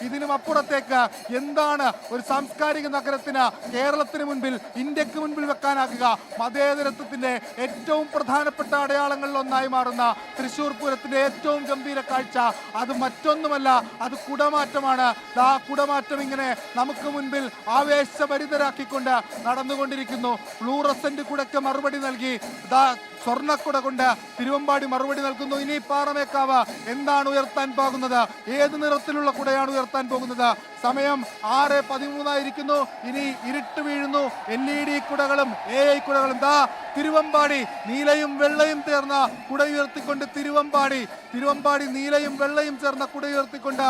ഇതിനും അപ്പുറത്തേക്ക് എന്താണ് ഒരു സാംസ്കാരിക നഗരത്തിന് കേരളത്തിന് മുൻപിൽ, ഇന്ത്യക്ക് മുൻപിൽ വെക്കാനാകുക? മതേതരത്വത്തിന്റെ ഏറ്റവും പ്രധാനപ്പെട്ട അടയാളങ്ങളിൽ ഒന്നായി മാറുന്ന തൃശ്ശൂർ പൂരത്തിന്റെ ഏറ്റവും ഗംഭീര കാഴ്ച അത് മറ്റൊന്നുമല്ല, അത് കുടമാറ്റമാണ്. ആ കുടമാറ്റം ഇങ്ങനെ നമുക്ക് മുൻപിൽ ആവേശഭരിതരാക്കിക്കൊണ്ട് നടന്നുകൊണ്ടിരിക്കുന്നു. ഫ്ലൂറസെന്റ് കുടയ്ക്ക് മറുപടി നൽകി സ്വർണ്ണക്കുട കൊണ്ട് തിരുവമ്പാടി മറുപടി നൽകുന്നു. ഇനി പാറമേക്കാവ് എന്താണ് ഉയർത്താൻ പോകുന്നത്? ഏത് നിറത്തിലുള്ള കുടയാണ് ഉയർത്താൻ പോകുന്നത്? സമയം 6:13 ഇനി ഇരുട്ട് വീഴുന്നു. LED കുടകളും AI കുടകളും തിരുവമ്പാടി നീലയും വെള്ളയും ചേർന്ന കുട ഉയർത്തിക്കൊണ്ട് തിരുവമ്പാടി നീലയും വെള്ളയും ചേർന്ന കുട ഉയർത്തിക്കൊണ്ട്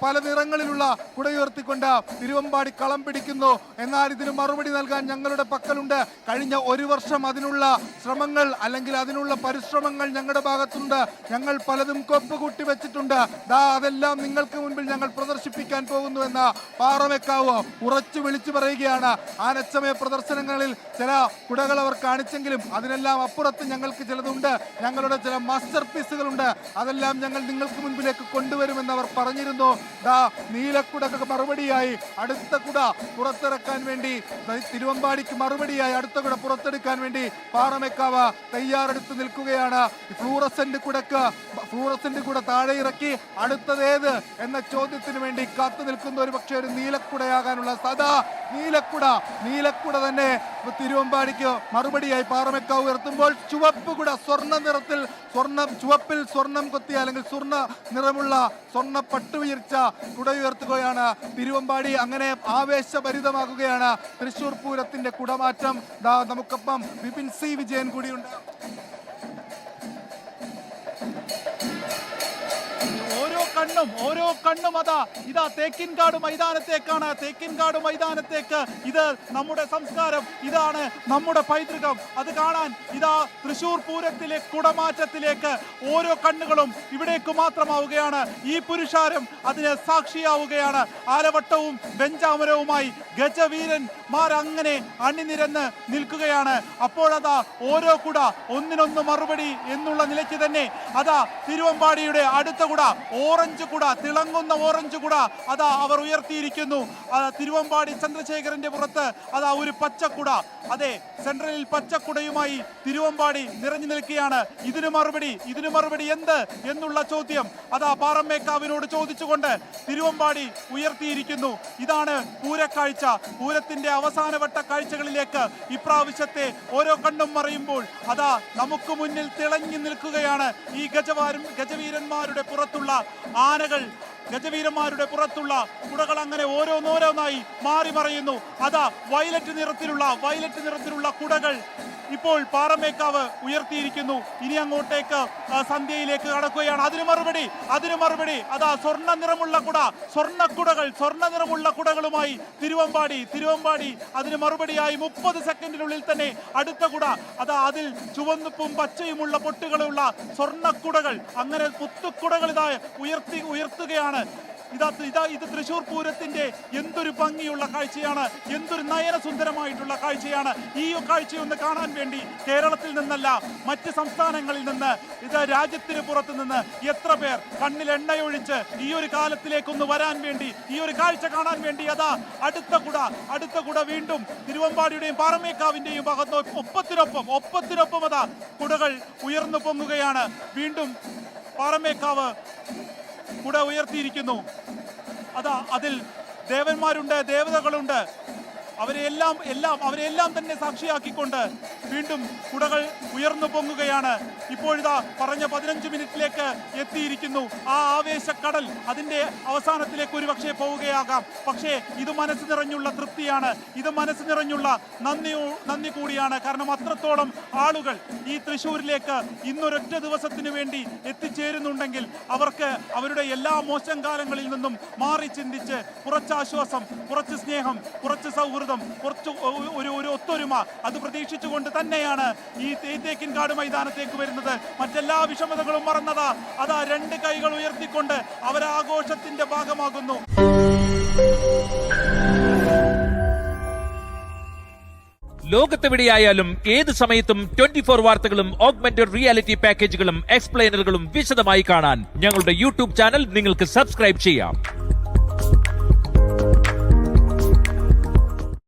പല നിറങ്ങളിലുള്ള കുട ഉയർത്തിക്കൊണ്ട് തിരുവമ്പാടി കളം പിടിക്കുന്നു. എന്നാൽ ഇതിന് മറുപടി നൽകാൻ ഞങ്ങളുടെ പക്കലുണ്ട്. കഴിഞ്ഞ ഒരു വർഷം അതിനുള്ള ശ്രമങ്ങൾ അല്ലെങ്കിൽ അതിനുള്ള പരിശ്രമങ്ങൾ ഞങ്ങളുടെ ഭാഗത്തുണ്ട്. ഞങ്ങൾ പലതും കൊപ്പുകൂട്ടി വെച്ചിട്ടുണ്ട്. അതെല്ലാം നിങ്ങൾക്ക് മുൻപിൽ ഞങ്ങൾ പ്രദർശിപ്പിക്കാൻ പോകുന്നു എന്ന് പാറമേക്കാവ് ഉറച്ചു വിളിച്ചു പറയുകയാണ്. ആനച്ചമയ പ്രദർശനങ്ങളിൽ ചില കുടകൾ അവർ കാണിച്ചെങ്കിലും അതിനെല്ലാം അപ്പുറത്ത് ഞങ്ങൾക്ക് ചിലതുണ്ട്. ഞങ്ങളുടെ ചില മാസ്റ്റർ പീസുകളുണ്ട്. അതെല്ലാം ഞങ്ങൾ നിങ്ങൾക്ക് മുൻപിലേക്ക് കൊണ്ടുവരുമെന്ന് അവർ പറഞ്ഞിരുന്നു. നീലക്കുടക്ക് മറുപടിയായി അടുത്ത കുട പുറത്തിറക്കാൻ വേണ്ടി, തിരുവമ്പാടിക്ക് മറുപടിയായി അടുത്ത കുട പുറത്തെടുക്കാൻ വേണ്ടി പാറമേക്കാവ് തയ്യാറെടുത്ത് നിൽക്കുകയാണ്. ഫ്ലൂറസെന്റ് കുട താഴെ ഇറക്കി അടുത്തതേത് എന്ന ചോദ്യത്തിന് വേണ്ടി കാത്തു നിൽക്കുന്ന ഒരു പക്ഷേ ഒരു നീലക്കുടയാകാനുള്ള നീലക്കുട തന്നെ തിരുവമ്പാടിക്ക് മറുപടിയായി പാറമേക്കാവ് ഉയർത്തുമ്പോൾ ചുവപ്പ് കുട സ്വർണ്ണ നിറത്തിൽ ചുവപ്പിൽ സ്വർണം കൊത്തിയ അല്ലെങ്കിൽ സ്വർണ്ണ നിറമുള്ള സ്വർണ്ണ പട്ടുവിരിച്ച കുട ഉയർത്തുകയാണ് തിരുവമ്പാടി. അങ്ങനെ ആവേശഭരിതമാകുകയാണ് തൃശ്ശൂർ പൂരത്തിന്റെ കുടമാറ്റം. നമുക്കൊപ്പം വിപിൻ സി വിജയൻ കൂടിയുണ്ട്. ഓരോ കണ്ണും ഇതാ തേക്കിൻകാട് മൈതാനത്തേക്ക്. ഇത് നമ്മുടെ സംസ്കാരം, ഇതാണ് നമ്മുടെ പൈതൃകം. അത് കാണാൻ ഇതാ തൃശ്ശൂർ പൂരത്തിലെ കുടമാറ്റത്തിലേക്ക് ഓരോ കണ്ണുകളും ഇവിടേക്ക് മാത്രമാവുകയാണ്. ഈ പുരുഷാരം അതിന് സാക്ഷിയാവുകയാണ്. ആലവട്ടവും വെഞ്ചാമരവുമായി ഗജവീരന്മാർ അങ്ങനെ അണിനിരന്ന് നിൽക്കുകയാണ്. അപ്പോഴതാ ഓരോ കുട ഒന്നിനൊന്ന് മറുപടി എന്നുള്ള നിലയ്ക്ക് തന്നെ തിരുവമ്പാടിയുടെ അടുത്ത കുട ഓറഞ്ച് കുട, തിളങ്ങുന്ന ഓറഞ്ച് കുട അവർ ഉയർത്തിയിരിക്കുന്നു. തിരുവമ്പാടി ചന്ദ്രശേഖരന്റെ പുറത്ത് ഒരു പച്ചക്കുട, അതെ, സെൻട്രലിൽ പച്ചക്കുടയുമായി തിരുവമ്പാടി നിറഞ്ഞു നിൽക്കുകയാണ്. ഇതിനു മറുപടി എന്ത് എന്നുള്ള ചോദ്യം പാറമേക്കാവിനോട് ചോദിച്ചുകൊണ്ട് തിരുവമ്പാടി ഉയർത്തിയിരിക്കുന്നു. ഇതാണ് പൂരക്കാഴ്ച. പൂരത്തിന്റെ അവസാനവട്ട കാഴ്ചകളിലേക്ക് ഇപ്രാവശ്യത്തെ ഓരോ കണ്ണും മറയുമ്പോൾ നമുക്ക് മുന്നിൽ തിളങ്ങി നിൽക്കുകയാണ് ഈ ഗജവീരന്മാരുടെ പുറത്തുള്ള ആനകൾ. ഗജവീരന്മാരുടെ പുറത്തുള്ള കുടകൾ അങ്ങനെ ഓരോന്നോരോന്നായി മാറി മറയുന്നു. വയലറ്റ് നിറത്തിലുള്ള കുടകൾ ഇപ്പോൾ പാറമേക്കാവ് ഉയർത്തിയിരിക്കുന്നു. ഇനി അങ്ങോട്ടേക്ക് സന്ധ്യയിലേക്ക് കടക്കുകയാണ്. അതിനു മറുപടി സ്വർണ്ണ നിറമുള്ള കുടകളുമായി തിരുവമ്പാടി അതിന് മറുപടിയായി 30 സെക്കൻഡിനുള്ളിൽ തന്നെ അടുത്ത കുട. അതിൽ ചുവന്നുപ്പും പച്ചയുമുള്ള പൊട്ടുകളുള്ള സ്വർണ്ണക്കുടകൾ, അങ്ങനെ പുത്തുക്കുടകൾ ഉയർത്തുകയാണ്. ഇത് തൃശ്ശൂർ പൂരത്തിന്റെ എന്തൊരു ഭംഗിയുള്ള കാഴ്ചയാണ്, എന്തൊരു നയനസുന്ദരമായിട്ടുള്ള കാഴ്ചയാണ്. ഈ കാഴ്ചയൊന്ന് കാണാൻ വേണ്ടി കേരളത്തിൽ നിന്നല്ല, മറ്റ് സംസ്ഥാനങ്ങളിൽ നിന്ന്, രാജ്യത്തിന് പുറത്തു നിന്ന് എത്ര പേർ കണ്ണിൽ എണ്ണയൊഴിച്ച് ഈ ഒരു കാലത്തിലേക്കൊന്ന് വരാൻ വേണ്ടി, ഈ ഒരു കാഴ്ച കാണാൻ വേണ്ടി അടുത്ത കുട വീണ്ടും തിരുവമ്പാടിയുടെയും പാറമേക്കാവിന്റെയും ഭാഗത്ത് ഒപ്പത്തിനൊപ്പം കുടകൾ ഉയർന്നു പൊങ്ങുകയാണ്. വീണ്ടും പാറമേക്കാവ് കുട ഉയർത്തിയിരിക്കുന്നു. അതിൽ ദേവന്മാരുണ്ട്, ദേവതകളുണ്ട്. അവരെല്ലാം തന്നെ സാക്ഷിയാക്കിക്കൊണ്ട് വീണ്ടും കുടകൾ ഉയർന്നു പൊങ്ങുകയാണ്. ഇപ്പോഴിതാ പറഞ്ഞ 15 മിനിറ്റിലേക്ക് എത്തിയിരിക്കുന്നു. ആ ആവേശക്കടൽ അതിന്റെ അവസാനത്തിലേക്ക് ഒരുപക്ഷെ പോവുകയാകാം. പക്ഷേ ഇത് മനസ്സ് നിറഞ്ഞുള്ള തൃപ്തിയാണ്, ഇത് മനസ്സ് നിറഞ്ഞുള്ള നന്ദി കൂടിയാണ്. കാരണം അത്രത്തോളം ആളുകൾ ഈ തൃശ്ശൂരിലേക്ക് ഇന്നൊരൊറ്റ ദിവസത്തിന് വേണ്ടി എത്തിച്ചേരുന്നുണ്ടെങ്കിൽ അവർക്ക് അവരുടെ എല്ലാ മോശം കാലങ്ങളിൽ നിന്നും മാറി ചിന്തിച്ച് കുറച്ച് ആശ്വാസം, കുറച്ച് സ്നേഹം, കുറച്ച് സൗഹൃദം, കുറച്ച് ഒരു ഒത്തൊരുമ അത് പ്രതീക്ഷിച്ചുകൊണ്ട് തന്നെയാണ് ഈ തേക്കിൻകാട് മൈതാനത്തേക്ക് വരുന്നത്. മറ്റെല്ലാ വിഷമതകളും മറന്നതാ 2 കൈകൾ ഉയർത്തിക്കൊണ്ട് അവരാഘോഷത്തിന്റെ ഭാഗമാകുന്നു. ലോകത്തെവിടെയായാലും ഏത് സമയത്തും 24 വാർത്തകളും ഓഗ്മെന്റഡ് റിയാലിറ്റി പാക്കേജുകളും എക്സ്പ്ലെയിനറുകളും വിശദമായി കാണാൻ ഞങ്ങളുടെ യൂട്യൂബ് ചാനൽ നിങ്ങൾക്ക് സബ്സ്ക്രൈബ് ചെയ്യാം.